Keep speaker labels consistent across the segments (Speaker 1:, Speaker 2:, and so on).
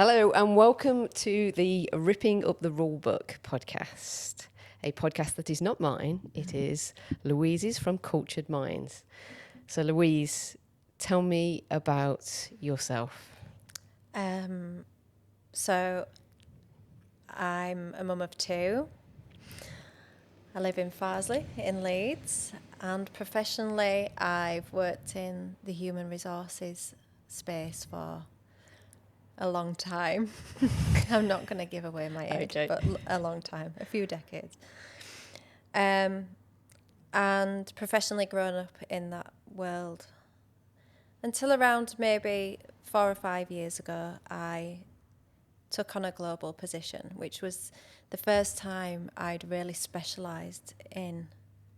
Speaker 1: Hello and welcome to the Ripping Up The Rulebook podcast, a podcast that is not mine, it is Louise's from Cultured Minds. So Louise, tell me about yourself.
Speaker 2: So I'm a mum of two. I live in Farsley in Leeds, and professionally I've worked in the human resources space for a long time. I'm not going to give away my age,
Speaker 1: Okay.
Speaker 2: but a long time, a few decades. And professionally grown up in that world until around maybe 4 or 5 years ago, I took on a global position, which was the first time I'd really specialised in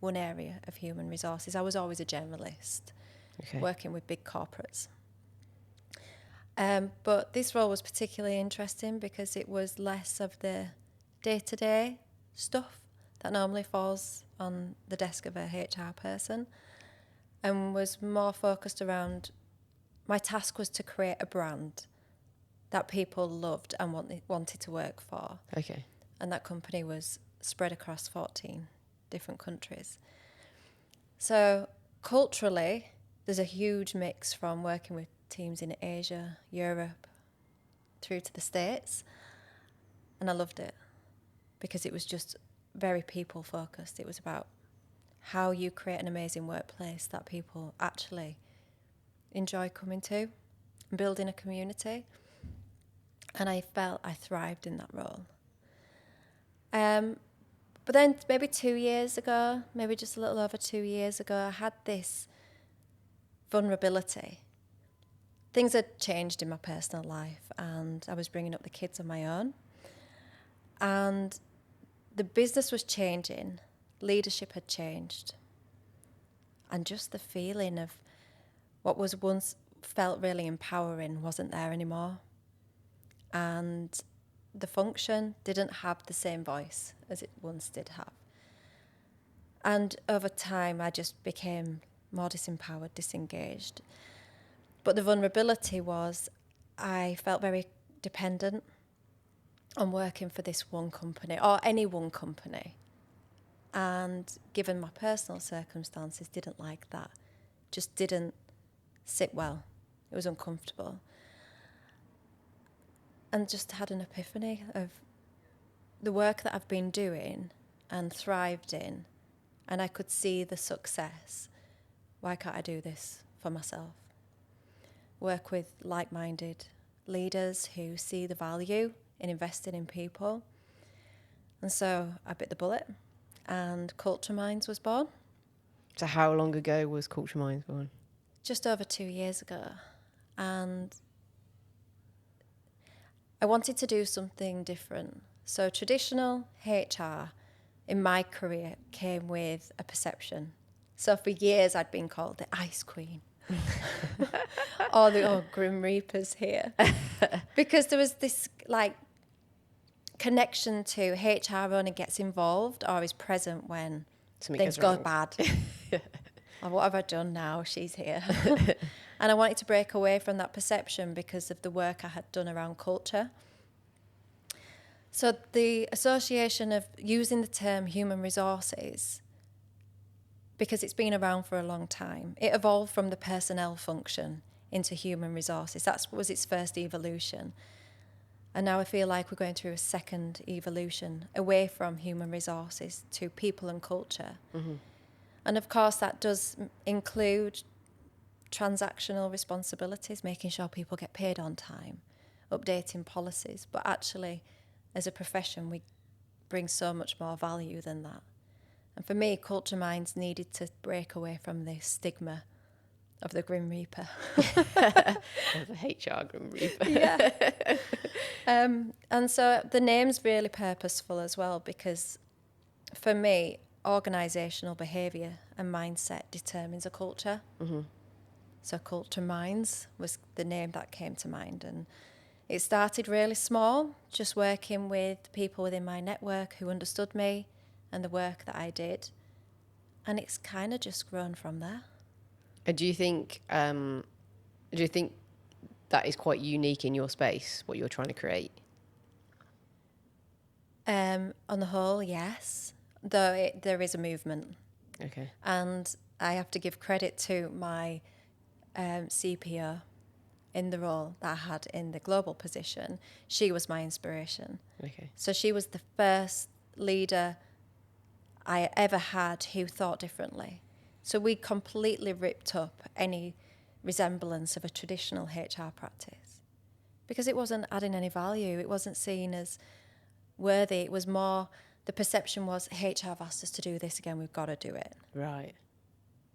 Speaker 2: one area of human resources. I was always a generalist, working with big corporates. But this role was particularly interesting because it was less of the day-to-day stuff that normally falls on the desk of a HR person, and was more focused around, my task was to create a brand that people loved and wanted to work for.
Speaker 1: Okay.
Speaker 2: And that company was spread across 14 different countries. So culturally, there's a huge mix from working with teams in Asia, Europe, through to the States. And I loved it because it was just very people focused. It was about how you create an amazing workplace that people actually enjoy coming to and building a community. And I felt I thrived in that role. But then maybe 2 years ago, maybe just a little over 2 years ago, I had this vulnerability. Things had changed in my personal life, and I was bringing up the kids on my own. And the business was changing, leadership had changed. And just the feeling of what was once felt really empowering wasn't there anymore. And the function didn't have the same voice as it once did have. And over time, I just became more disempowered, disengaged. But the vulnerability was I felt very dependent on working for this one company or any one company. And given my personal circumstances, didn't like that. Just didn't sit well. It was uncomfortable. And just had an epiphany of the work that I've been doing and thrived in, and I could see the success. Why can't I do this for myself? Work with like-minded leaders who see the value in investing in people. And so I bit the bullet, and Culture Minds was born.
Speaker 1: So how long ago was Culture Minds born?
Speaker 2: Just over 2 years ago. And I wanted to do something different. So traditional HR in my career came with a perception. So for years I'd been called the Ice Queen. Or the Grim Reapers here. Because there was this connection to HR only gets involved or is present when things go bad. Or what have I done now? She's here. And I wanted to break away from that perception because of the work I had done around culture. So the association of using the term human resources, because it's been around for a long time, it evolved from the personnel function into human resources. That was its first evolution. And now I feel like we're going through a second evolution away from human resources to people and culture. Mm-hmm. And of course that does include transactional responsibilities, making sure people get paid on time, updating policies. But actually, as a profession, we bring so much more value than that. And for me, Culture Minds needed to break away from the stigma of the Grim Reaper.
Speaker 1: The HR Grim Reaper.
Speaker 2: Yeah. And so the name's really purposeful as well, because for me, organisational behaviour and mindset determines a culture. Mm-hmm. So Culture Minds was the name that came to mind. And it started really small, just working with people within my network who understood me and the work that I did. And it's kind of just grown from there.
Speaker 1: Do you think that is quite unique in your space, what you're trying to create?
Speaker 2: On the whole, yes, though there is a movement.
Speaker 1: Okay.
Speaker 2: And I have to give credit to my CPO in the role that I had in the global position. She was my inspiration.
Speaker 1: Okay.
Speaker 2: So she was the first leader I ever had who thought differently. So we completely ripped up any resemblance of a traditional HR practice because it wasn't adding any value. It wasn't seen as worthy. It was more, the perception was HR have asked us to do this again, we've got to do it.
Speaker 1: Right.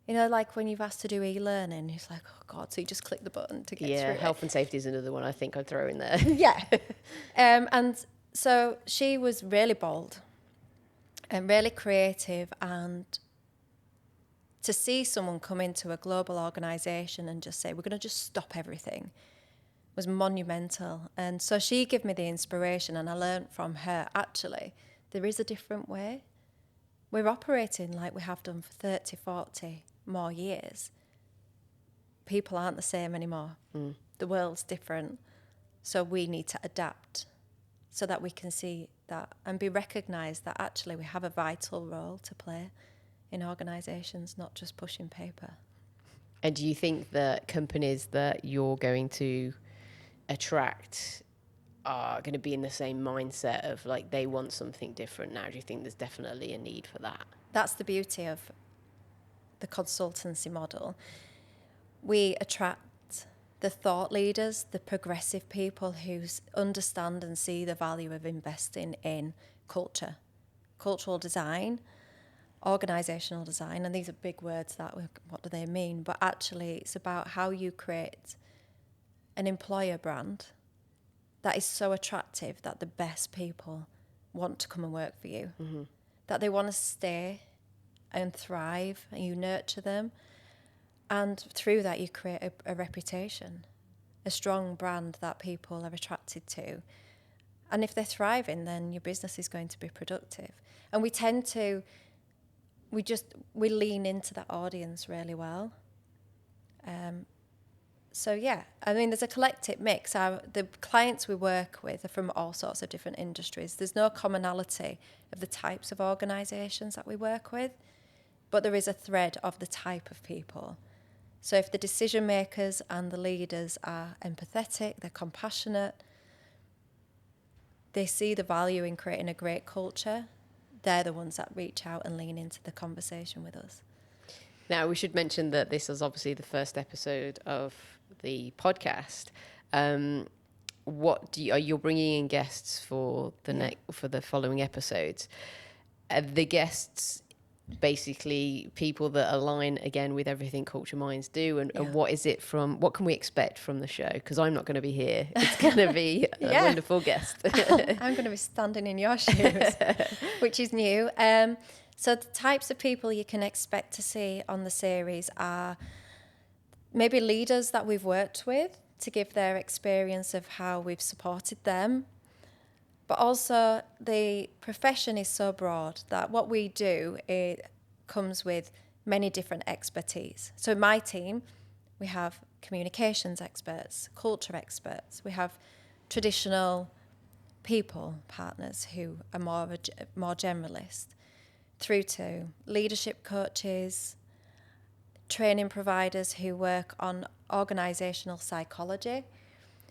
Speaker 2: You know, like when you've asked to do e-learning, it's like, oh God, so you just click the button to get through it.
Speaker 1: Health and safety is another one I think I'd throw in there.
Speaker 2: Yeah. And so she was really bold and really creative, and to see someone come into a global organisation and just say, we're going to just stop everything, was monumental. And so she gave me the inspiration, and I learned from her, actually, there is a different way. We're operating like we have done for 30, 40 more years. People aren't the same anymore. The world's different. So we need to adapt so that we can see that and be recognised that actually we have a vital role to play in organisations, not just pushing paper.
Speaker 1: And do you think that companies that you're going to attract are going to be in the same mindset of like they want something different now? Do you think there's definitely a need for that?
Speaker 2: That's the beauty of the consultancy model. We attract the thought leaders, the progressive people who understand and see the value of investing in culture, cultural design, organisational design, and these are big words that what do they mean? But actually it's about how you create an employer brand that is so attractive that the best people want to come and work for you, that they want to stay and thrive, and you nurture them. And through that, you create a reputation, a strong brand that people are attracted to. And if they're thriving, then your business is going to be productive. And we tend to, we lean into that audience really well. So yeah, I mean, there's a collective mix. The clients we work with are from all sorts of different industries. There's no commonality of the types of organisations that we work with, but there is a thread of the type of people. So if the decision makers and the leaders are empathetic, they're compassionate, they see the value in creating a great culture, they're the ones that reach out and lean into the conversation with us.
Speaker 1: Now, we should mention that this is obviously the first episode of the podcast. You're bringing in guests for for the following episodes? The guests basically people that align again with everything Culture Minds do, and what can we expect from the show? Because I'm not going to be here. It's going to be a wonderful guest.
Speaker 2: I'm going to be standing in your shoes, which is new. So the types of people you can expect to see on the series are maybe leaders that we've worked with to give their experience of how we've supported them. But also the profession is so broad that what we do, it comes with many different expertise. So in my team, we have communications experts, culture experts. We have traditional people partners who are more generalist, through to leadership coaches, training providers who work on organisational psychology,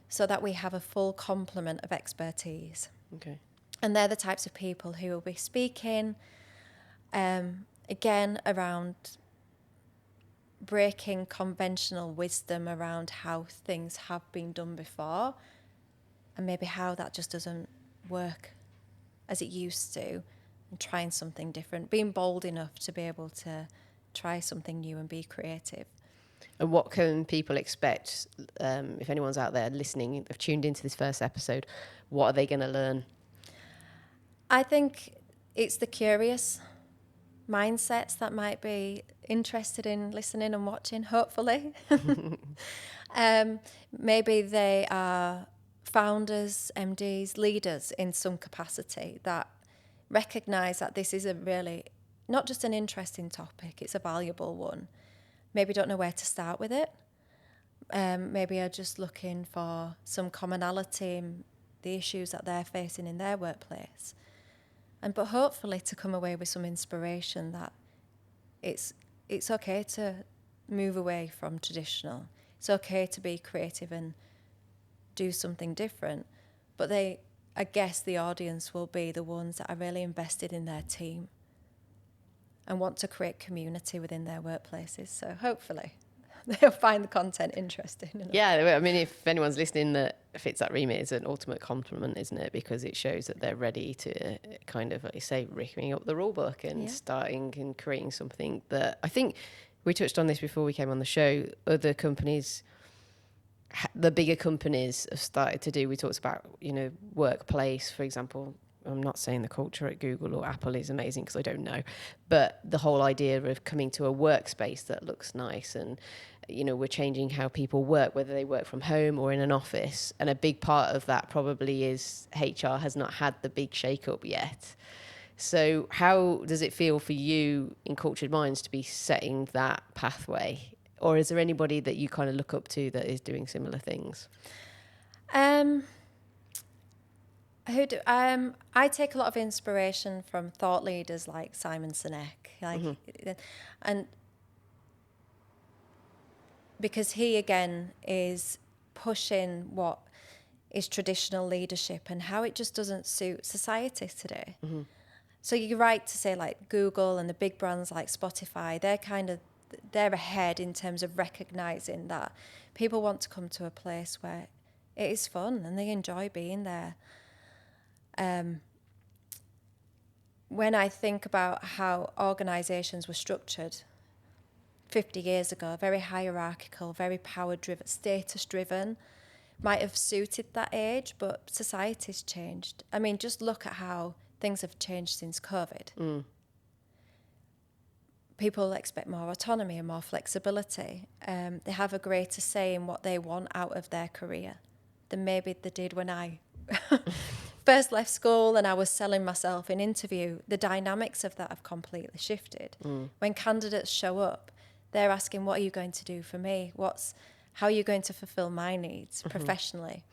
Speaker 2: so that we have a full complement of expertise.
Speaker 1: Okay.
Speaker 2: And they're the types of people who will be speaking, again, around breaking conventional wisdom around how things have been done before, and maybe how that just doesn't work as it used to, and trying something different, being bold enough to be able to try something new and be creative.
Speaker 1: And what can people expect, if anyone's out there listening, have tuned into this first episode, what are they going to learn?
Speaker 2: I think it's the curious mindsets that might be interested in listening and watching, hopefully. Maybe they are founders, MDs, leaders in some capacity that recognise that this is a really, not just an interesting topic, it's a valuable one. Maybe don't know where to start with it. maybe are just looking for some commonality in the issues that they're facing in their workplace. But hopefully to come away with some inspiration that it's okay to move away from traditional. It's okay to be creative and do something different. But I guess the audience will be the ones that are really invested in their team and want to create community within their workplaces. So hopefully they'll find the content interesting enough.
Speaker 1: Yeah, I mean, if anyone's listening that fits that remit, it's an ultimate compliment, isn't it? Because it shows that they're ready to kind of, like you say, ripping up the rule book and starting and creating something that I think we touched on this before we came on the show. Other companies, the bigger companies have started to do, we talked about, workplace, for example. I'm not saying the culture at Google or Apple is amazing because I don't know, but the whole idea of coming to a workspace that looks nice and, we're changing how people work, whether they work from home or in an office. And a big part of that probably is HR has not had the big shake-up yet. So how does it feel for you in Cultured Minds to be setting that pathway? Or is there anybody that you kind of look up to that is doing similar things?
Speaker 2: I take a lot of inspiration from thought leaders like Simon Sinek, and because he again is pushing what is traditional leadership and how it just doesn't suit society today. So you're right to say like Google and the big brands like Spotify, they're ahead in terms of recognizing that people want to come to a place where it is fun and they enjoy being there. When I think about how organizations were structured 50 years ago, very hierarchical, very power-driven, status-driven, might have suited that age, but society's changed. I mean, just look at how things have changed since COVID. People expect more autonomy and more flexibility. They have a greater say in what they want out of their career than maybe they did when I first left school and I was selling myself in interview. The dynamics of that have completely shifted. When candidates show up, they're asking, what are you going to do for me? How are you going to fulfill my needs professionally?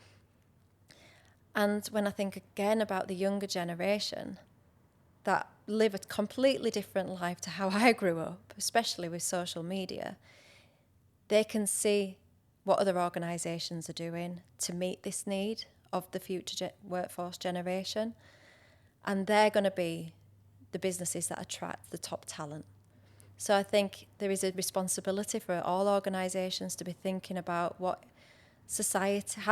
Speaker 2: And when I think again about the younger generation that live a completely different life to how I grew up, especially with social media, they can see what other organisations are doing to meet this need of the future workforce generation. And they're going to be the businesses that attract the top talent. So I think there is a responsibility for all organisations to be thinking about how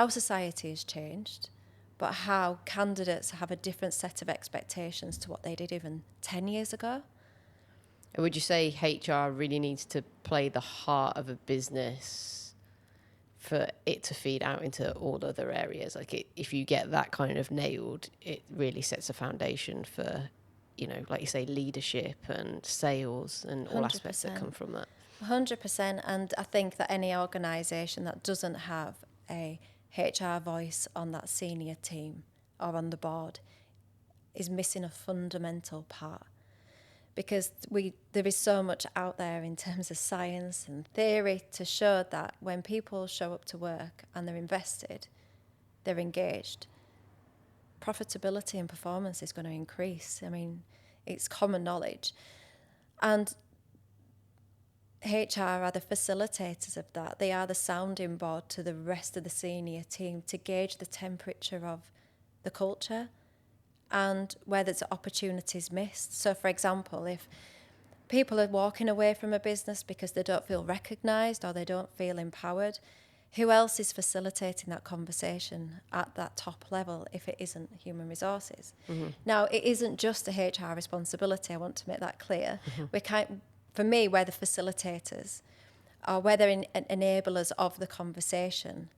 Speaker 2: society has changed, but how candidates have a different set of expectations to what they did even 10 years ago.
Speaker 1: And would you say HR really needs to play the heart of a business for it to feed out into all other areas? Like if you get that kind of nailed, it really sets a foundation for, like you say, leadership and sales and all 100%. Aspects that come from that.
Speaker 2: 100%. And I think that any organisation that doesn't have a HR voice on that senior team or on the board is missing a fundamental part. Because there is so much out there in terms of science and theory to show that when people show up to work and they're invested, they're engaged, profitability and performance is going to increase. I mean, it's common knowledge. And HR are the facilitators of that. They are the sounding board to the rest of the senior team to gauge the temperature of the culture and where there's opportunities missed. So, for example, if people are walking away from a business because they don't feel recognised or they don't feel empowered, who else is facilitating that conversation at that top level if it isn't human resources? Now, it isn't just a HR responsibility. I want to make that clear. For me, we're the facilitators, or we're the enablers of the conversation.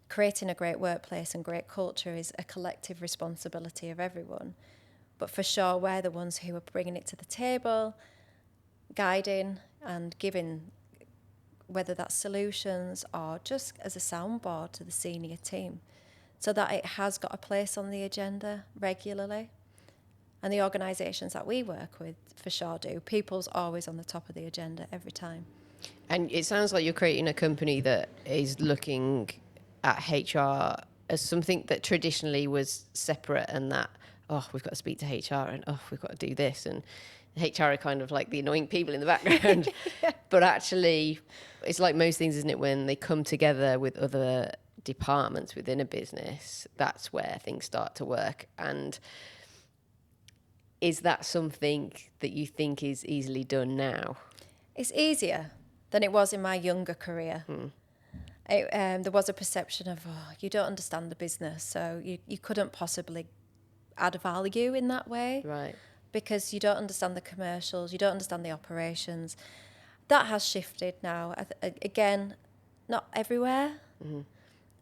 Speaker 2: Creating a great workplace and great culture is a collective responsibility of everyone. But for sure, we're the ones who are bringing it to the table, guiding and giving, whether that's solutions or just as a soundboard to the senior team, so that it has got a place on the agenda regularly. And the organisations that we work with for sure do. People's always on the top of the agenda every time.
Speaker 1: And it sounds like you're creating a company that is looking at HR as something that traditionally was separate, and that, oh, we've got to speak to HR, and oh, we've got to do this. And HR are kind of like the annoying people in the background.
Speaker 2: Yeah.
Speaker 1: But actually, it's like most things, isn't it? When they come together with other departments within a business, that's where things start to work. And is that something that you think is easily done now?
Speaker 2: It's easier than it was in my younger career. There was a perception of, oh, you don't understand the business, so you couldn't possibly add value in that way.
Speaker 1: Right.
Speaker 2: Because you don't understand the commercials, you don't understand the operations. That has shifted now. Again, not everywhere.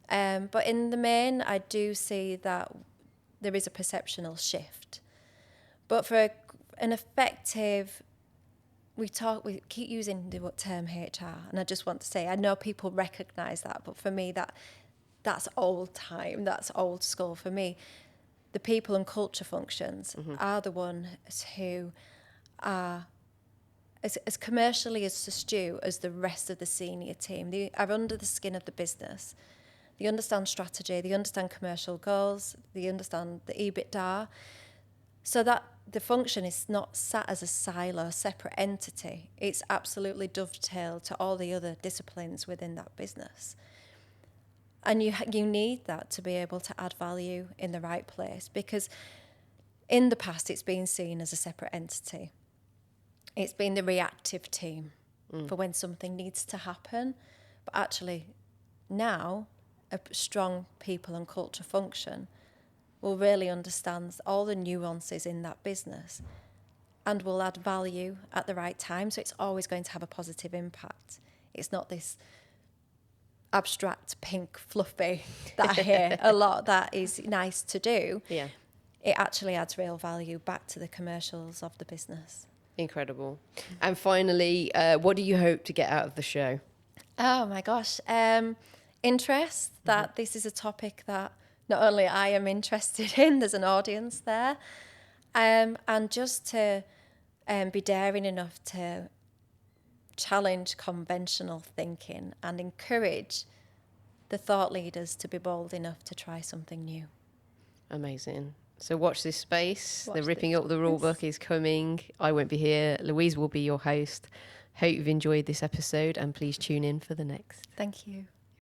Speaker 2: But in the main, I do see that there is a perceptional shift. But for an effective, we keep using the term HR, and I just want to say, I know people recognise that, but for me, that's old time, that's old school for me. The people and culture functions are the ones who are as commercially as astute as the rest of the senior team. They are under the skin of the business. They understand strategy, they understand commercial goals, they understand the EBITDA. So that the function is not sat as a silo, separate entity. It's absolutely dovetailed to all the other disciplines within that business. And you need that to be able to add value in the right place, because in the past it's been seen as a separate entity. It's been the reactive team for when something needs to happen. But actually now a strong people and culture function will really understand all the nuances in that business and will add value at the right time. So it's always going to have a positive impact. It's not this abstract, pink, fluffy that I hear a lot that is nice to do.
Speaker 1: Yeah.
Speaker 2: It actually adds real value back to the commercials of the business.
Speaker 1: Incredible. And finally, what do you hope to get out of the show?
Speaker 2: Oh my gosh. Interest that this is a topic that not only I am interested in, there's an audience there. And just to be daring enough to challenge conventional thinking and encourage the thought leaders to be bold enough to try something new.
Speaker 1: Amazing. So watch this space.
Speaker 2: Watch
Speaker 1: The Ripping
Speaker 2: this
Speaker 1: Up The Rulebook is coming. I won't be here. Louise will be your host. Hope you've enjoyed this episode, and please tune in for the next.
Speaker 2: Thank you.